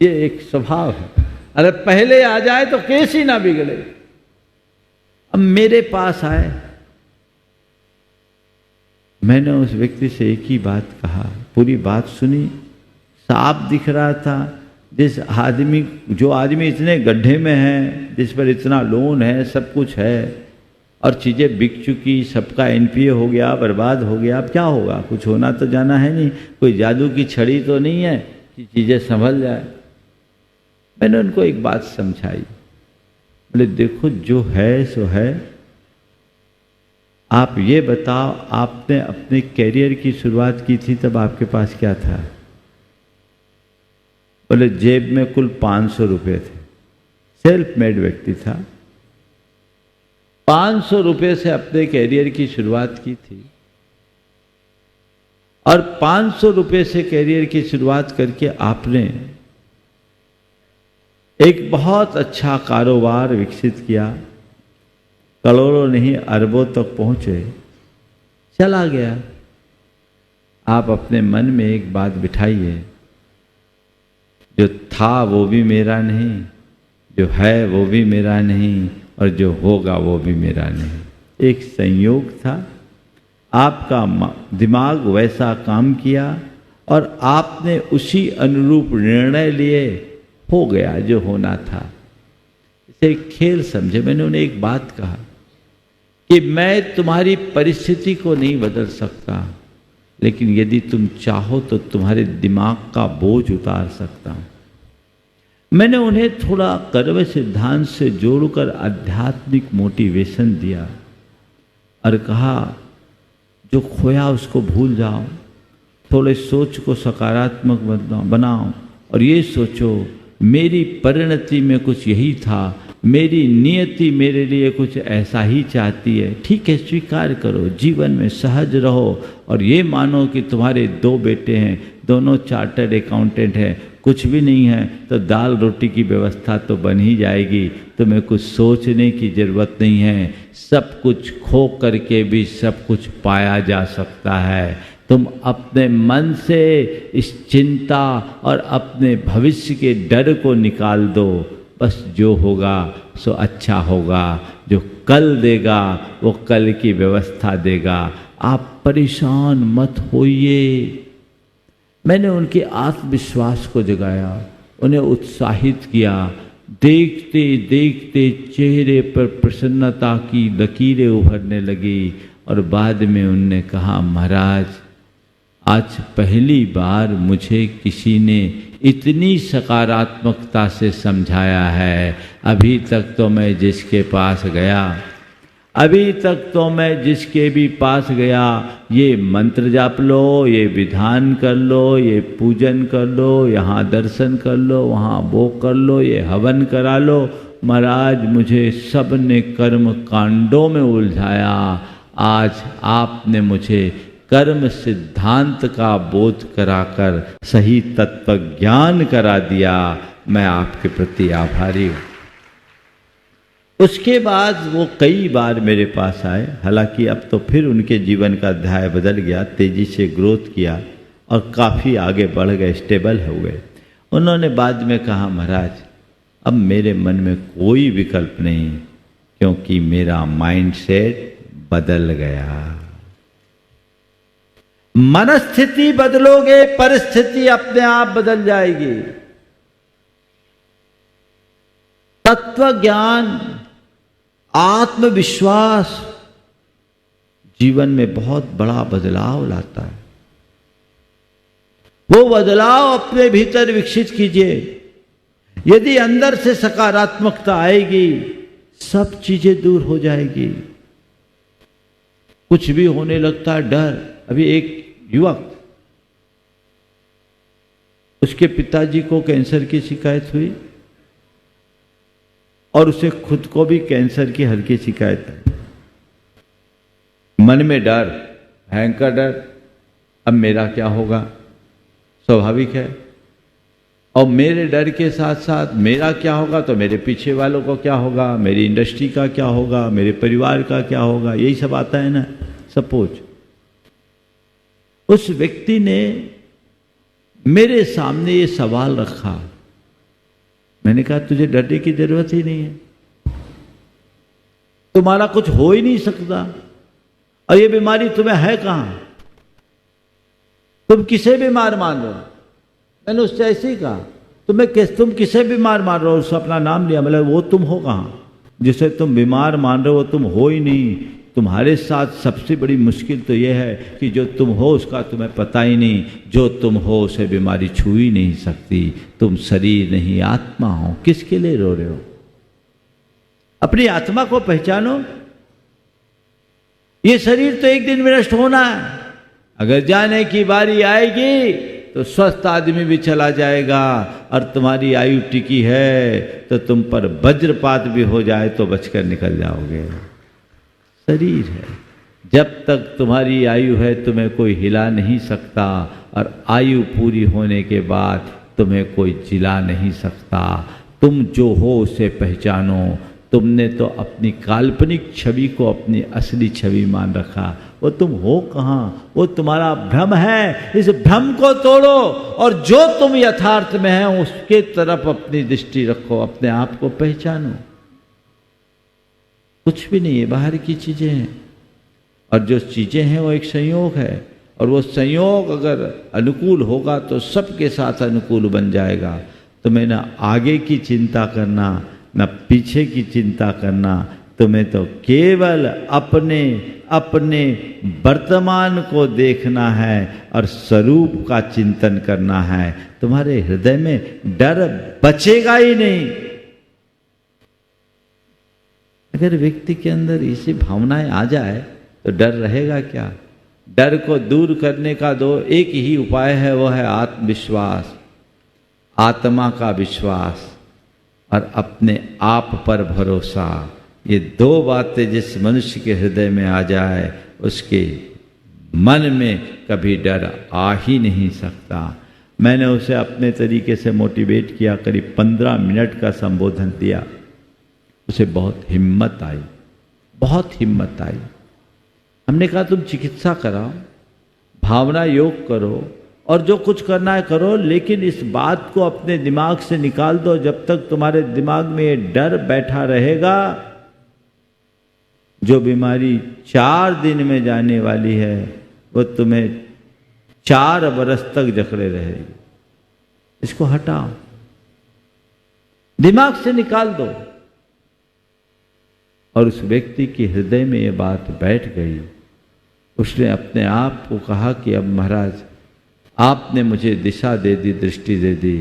ये एक स्वभाव है। अरे पहले आ जाए तो केस ही ना बिगड़े। अब मेरे पास आए, मैंने उस व्यक्ति से एक ही बात कहा, पूरी बात सुनी, साफ दिख रहा था जो आदमी इतने गड्ढे में है, जिस पर इतना लोन है, सब कुछ है और चीज़ें बिक चुकी, सबका एनपीए हो गया, बर्बाद हो गया, अब क्या होगा? कुछ होना तो जाना है नहीं, कोई जादू की छड़ी तो नहीं है कि चीज़ें संभल जाए। मैंने उनको एक बात समझाई, बोले देखो जो है सो है, आप ये बताओ आपने अपने कैरियर की शुरुआत की थी तब आपके पास क्या था? बोले जेब में कुल 500 रुपये थे, सेल्फ मेड व्यक्ति था, 500 रुपये से अपने कैरियर की शुरुआत की थी और 500 रुपये से कैरियर की शुरुआत करके आपने एक बहुत अच्छा कारोबार विकसित किया, करोड़ों नहीं अरबों तक पहुंचे, चला गया। आप अपने मन में एक बात बिठाइए, जो था वो भी मेरा नहीं, जो है वो भी मेरा नहीं और जो होगा वो भी मेरा नहीं। एक संयोग था, आपका दिमाग वैसा काम किया और आपने उसी अनुरूप निर्णय लिए, हो गया जो होना था। इसे एक खेल समझे। मैंने उन्हें एक बात कहा कि मैं तुम्हारी परिस्थिति को नहीं बदल सकता, लेकिन यदि तुम चाहो तो तुम्हारे दिमाग का बोझ उतार सकता हूं। मैंने उन्हें थोड़ा कर्म सिद्धांत से जोड़कर आध्यात्मिक मोटिवेशन दिया और कहा जो खोया उसको भूल जाओ, थोड़े सोच को सकारात्मक बनाओ और ये सोचो मेरी परिणति में कुछ यही था, मेरी नियति मेरे लिए कुछ ऐसा ही चाहती है। ठीक है, स्वीकार करो, जीवन में सहज रहो और ये मानो कि तुम्हारे 2 बेटे हैं, दोनों चार्टर्ड अकाउंटेंट हैं, कुछ भी नहीं है तो दाल रोटी की व्यवस्था तो बन ही जाएगी, तुम्हें कुछ सोचने की ज़रूरत नहीं है, सब कुछ खो करके भी सब कुछ पाया जा सकता है। तुम अपने मन से इस चिंता और अपने भविष्य के डर को निकाल दो, बस जो होगा सो अच्छा होगा, जो कल देगा वो कल की व्यवस्था देगा, आप परेशान मत होइए। मैंने उनके आत्मविश्वास को जगाया, उन्हें उत्साहित किया। देखते देखते चेहरे पर प्रसन्नता की लकीरें उभरने लगी और बाद में उनने कहा, महाराज आज पहली बार मुझे किसी ने इतनी सकारात्मकता से समझाया है। अभी तक तो मैं जिसके पास भी पास गया ये मंत्र जाप लो, ये विधान कर लो, ये पूजन कर लो, यहाँ दर्शन कर लो, वहाँ वो कर लो, ये हवन करा लो, महाराज मुझे सब ने कर्म कांडों में उलझाया। आज आपने मुझे कर्म सिद्धांत का बोध कराकर सही तत्व ज्ञान करा दिया, मैं आपके प्रति आभारी हूँ। उसके बाद वो कई बार मेरे पास आए, हालांकि अब तो फिर उनके जीवन का अध्याय बदल गया, तेजी से ग्रोथ किया और काफ़ी आगे बढ़ गए, स्टेबल हो गए। उन्होंने बाद में कहा, महाराज अब मेरे मन में कोई विकल्प नहीं, क्योंकि मेरा माइंडसेट बदल गया। मनस्थिति बदलोगे परिस्थिति अपने आप बदल जाएगी। तत्व ज्ञान, आत्मविश्वास जीवन में बहुत बड़ा बदलाव लाता है। वो बदलाव अपने भीतर विकसित कीजिए। यदि अंदर से सकारात्मकता आएगी, सब चीजें दूर हो जाएगी। कुछ भी होने लगता है डर। अभी एक युवक, उसके पिताजी को कैंसर की शिकायत हुई और उसे खुद को भी कैंसर की हल्की शिकायत है। मन में डर, भयंकर डर, अब मेरा क्या होगा, स्वाभाविक है। और मेरे डर के साथ साथ मेरा क्या होगा तो मेरे पीछे वालों को क्या होगा, मेरी इंडस्ट्री का क्या होगा, मेरे परिवार का क्या होगा, यही सब आता है ना। सपोज उस व्यक्ति ने मेरे सामने ये सवाल रखा, मैंने कहा तुझे डरने की जरूरत ही नहीं है, तुम्हारा कुछ हो ही नहीं सकता, और ये बीमारी तुम्हें है कहां, तुम किसे बीमार मान रहे हो? मैंने उससे ऐसे ही कहा, तुम किसे बीमार मान रहे हो? उसने अपना नाम लिया। मतलब वो तुम हो कहाँ जिसे तुम बीमार मान रहे हो? तुम हो ही नहीं। तुम्हारे साथ सबसे बड़ी मुश्किल तो यह है कि जो तुम हो उसका तुम्हें पता ही नहीं। जो तुम हो उसे बीमारी छू ही नहीं सकती। तुम शरीर नहीं आत्मा हो। किसके लिए रो रहे हो? अपनी आत्मा को पहचानो। ये शरीर तो एक दिन में नष्ट होना है। अगर जाने की बारी आएगी तो स्वस्थ आदमी भी चला जाएगा, और तुम्हारी आयु टिकी है तो तुम पर वज्रपात भी हो जाए तो बचकर निकल जाओगे। शरीर है, जब तक तुम्हारी आयु है तुम्हें कोई हिला नहीं सकता, और आयु पूरी होने के बाद तुम्हें कोई जिला नहीं सकता। तुम जो हो उसे पहचानो। तुमने तो अपनी काल्पनिक छवि को अपनी असली छवि मान रखा। वो तुम हो कहाँ? वो तुम्हारा भ्रम है। इस भ्रम को तोड़ो और जो तुम यथार्थ में है उसके तरफ अपनी दृष्टि रखो। अपने आप को पहचानो। कुछ भी नहीं है, बाहर की चीजें हैं, और जो चीजें हैं वो एक संयोग है, और वो संयोग अगर अनुकूल होगा तो सबके साथ अनुकूल बन जाएगा। तुम्हें ना आगे की चिंता करना न पीछे की चिंता करना। तुम्हें तो केवल अपने अपने वर्तमान को देखना है और स्वरूप का चिंतन करना है। तुम्हारे हृदय में डर बचेगा ही नहीं। अगर व्यक्ति के अंदर ऐसी भावनाएं आ जाए तो डर रहेगा क्या? डर को दूर करने का एक ही उपाय है, वो है आत्मविश्वास, आत्मा का विश्वास और अपने आप पर भरोसा। ये दो बातें जिस मनुष्य के हृदय में आ जाए उसके मन में कभी डर आ ही नहीं सकता। मैंने उसे अपने तरीके से मोटिवेट किया, करीब 15 मिनट का संबोधन दिया। उसे बहुत हिम्मत आई, बहुत हिम्मत आई। हमने कहा तुम चिकित्सा कराओ, भावना योग करो, और जो कुछ करना है करो, लेकिन इस बात को अपने दिमाग से निकाल दो। जब तक तुम्हारे दिमाग में ये डर बैठा रहेगा, जो बीमारी 4 दिन में जाने वाली है वो तुम्हें 4 बरस तक जकड़े रहेगी। इसको हटाओ, दिमाग से निकाल दो। और उस व्यक्ति के हृदय में ये बात बैठ गई। उसने अपने आप को कहा कि अब महाराज आपने मुझे दिशा दे दी, दृष्टि दे दी,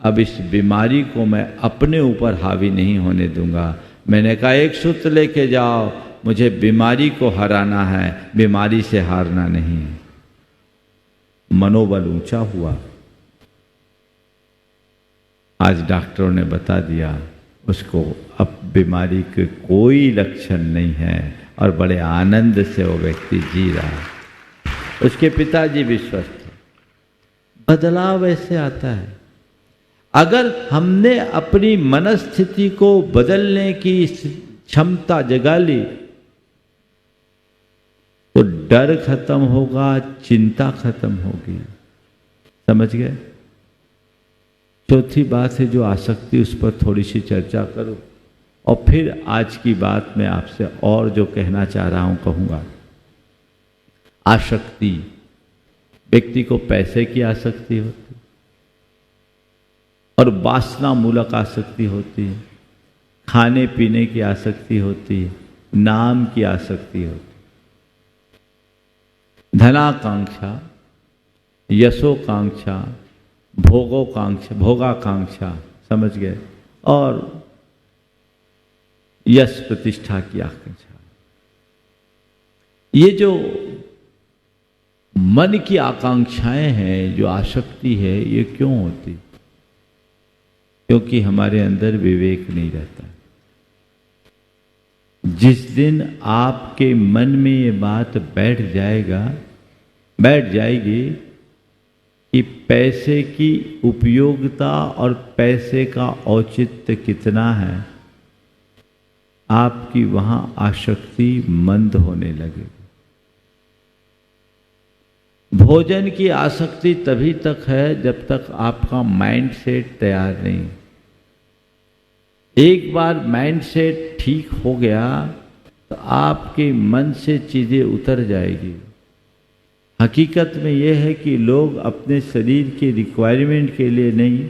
अब इस बीमारी को मैं अपने ऊपर हावी नहीं होने दूंगा। मैंने कहा एक सूत्र लेके जाओ, मुझे बीमारी को हराना है, बीमारी से हारना नहीं। मनोबल ऊंचा हुआ। आज डॉक्टरों ने बता दिया उसको अब बीमारी के कोई लक्षण नहीं है, और बड़े आनंद से वो व्यक्ति जी रहा है। उसके पिताजी भी स्वस्थ थे। बदलाव ऐसे आता है। अगर हमने अपनी मनस्थिति को बदलने की क्षमता जगा ली तो डर खत्म होगा, चिंता खत्म होगी। समझ गए? चौथी बात है जो आसक्ति, उस पर थोड़ी सी चर्चा करो, और फिर आज की बात में आपसे और जो कहना चाह रहा हूं कहूंगा। आसक्ति, व्यक्ति को पैसे की आसक्ति होती और वासना मूलक आसक्ति होती है, खाने पीने की आसक्ति होती है, नाम की आसक्ति होती है, धनाकांक्षा, यशोकांक्षा, भोगाकांक्षा, समझ गए, और यश प्रतिष्ठा की आकांक्षा। ये जो मन की आकांक्षाएं हैं, जो आसक्ति है, ये क्यों होती? क्योंकि हमारे अंदर विवेक नहीं रहता। जिस दिन आपके मन में ये बात बैठ जाएगी कि पैसे की उपयोगिता और पैसे का औचित्य कितना है, आपकी वहां आसक्ति मंद होने लगेगी। भोजन की आसक्ति तभी तक है जब तक आपका माइंड सेट तैयार नहीं। एक बार माइंड सेट ठीक हो गया तो आपके मन से चीजें उतर जाएगी। हकीकत में यह है कि लोग अपने शरीर के रिक्वायरमेंट के लिए नहीं,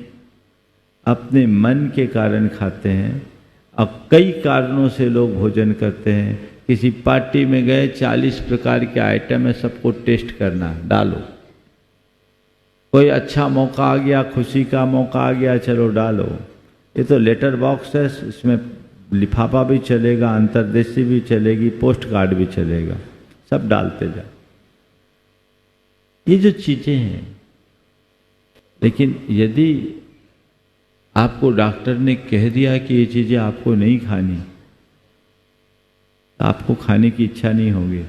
अपने मन के कारण खाते हैं। अब कई कारणों से लोग भोजन करते हैं। किसी पार्टी में गए, 40 प्रकार के आइटम है, सबको टेस्ट करना, डालो। कोई अच्छा मौका आ गया, खुशी का मौका आ गया, चलो डालो। ये तो लेटर बॉक्स है, इसमें लिफाफा भी चलेगा, अंतर्देशी भी चलेगी, पोस्ट कार्ड भी चलेगा, सब डालते जाओ। ये जो चीजें हैं, लेकिन यदि आपको डॉक्टर ने कह दिया कि ये चीजें आपको नहीं खानी, तो आपको खाने की इच्छा नहीं होगी।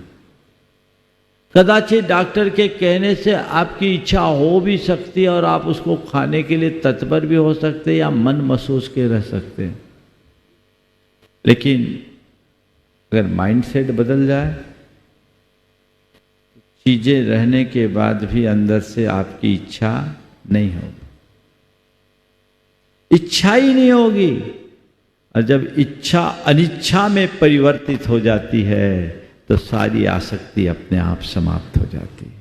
कदाचित डॉक्टर के कहने से आपकी इच्छा हो भी सकती है और आप उसको खाने के लिए तत्पर भी हो सकते हैं या मन महसूस के रह सकते हैं। लेकिन अगर माइंडसेट बदल जाए, चीजें रहने के बाद भी अंदर से आपकी इच्छा नहीं होगी, इच्छा ही नहीं होगी। और जब इच्छा अनिच्छा में परिवर्तित हो जाती है तो सारी आसक्ति अपने आप समाप्त हो जाती है।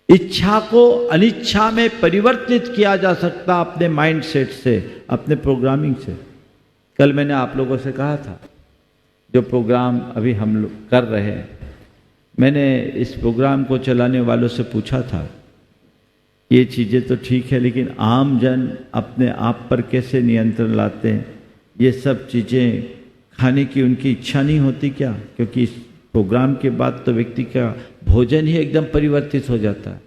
इच्छा को अनिच्छा में परिवर्तित किया जा सकता अपने माइंडसेट से, अपने प्रोग्रामिंग से। कल मैंने आप लोगों से कहा था, जो प्रोग्राम अभी हम लोग कर रहे हैं, मैंने इस प्रोग्राम को चलाने वालों से पूछा था, ये चीज़ें तो ठीक है, लेकिन आम जन अपने आप पर कैसे नियंत्रण लाते हैं? ये सब चीज़ें खाने की उनकी इच्छा नहीं होती क्या? क्योंकि इस प्रोग्राम के बाद तो व्यक्ति का भोजन ही एकदम परिवर्तित हो जाता है।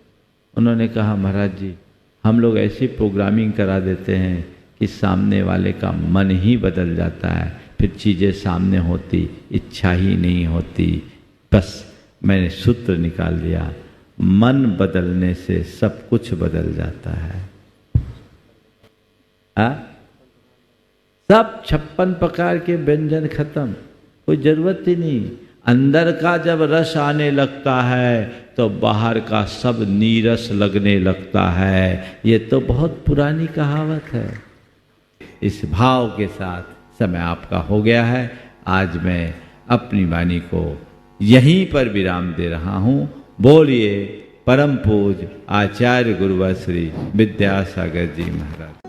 उन्होंने कहा, महाराज जी, हम लोग ऐसी प्रोग्रामिंग करा देते हैं कि सामने वाले का मन ही बदल जाता है, फिर चीज़ें सामने होती, इच्छा ही नहीं होती। बस मैंने सूत्र निकाल दिया, मन बदलने से सब कुछ बदल जाता है। सब 56 प्रकार के व्यंजन खत्म, कोई जरूरत ही नहीं। अंदर का जब रस आने लगता है तो बाहर का सब नीरस लगने लगता है। ये तो बहुत पुरानी कहावत है। इस भाव के साथ समय आपका हो गया है। आज मैं अपनी वाणी को यहीं पर विराम दे रहा हूँ। बोलिए परम पूज्य आचार्य गुरुवर श्री विद्यासागर जी महाराज।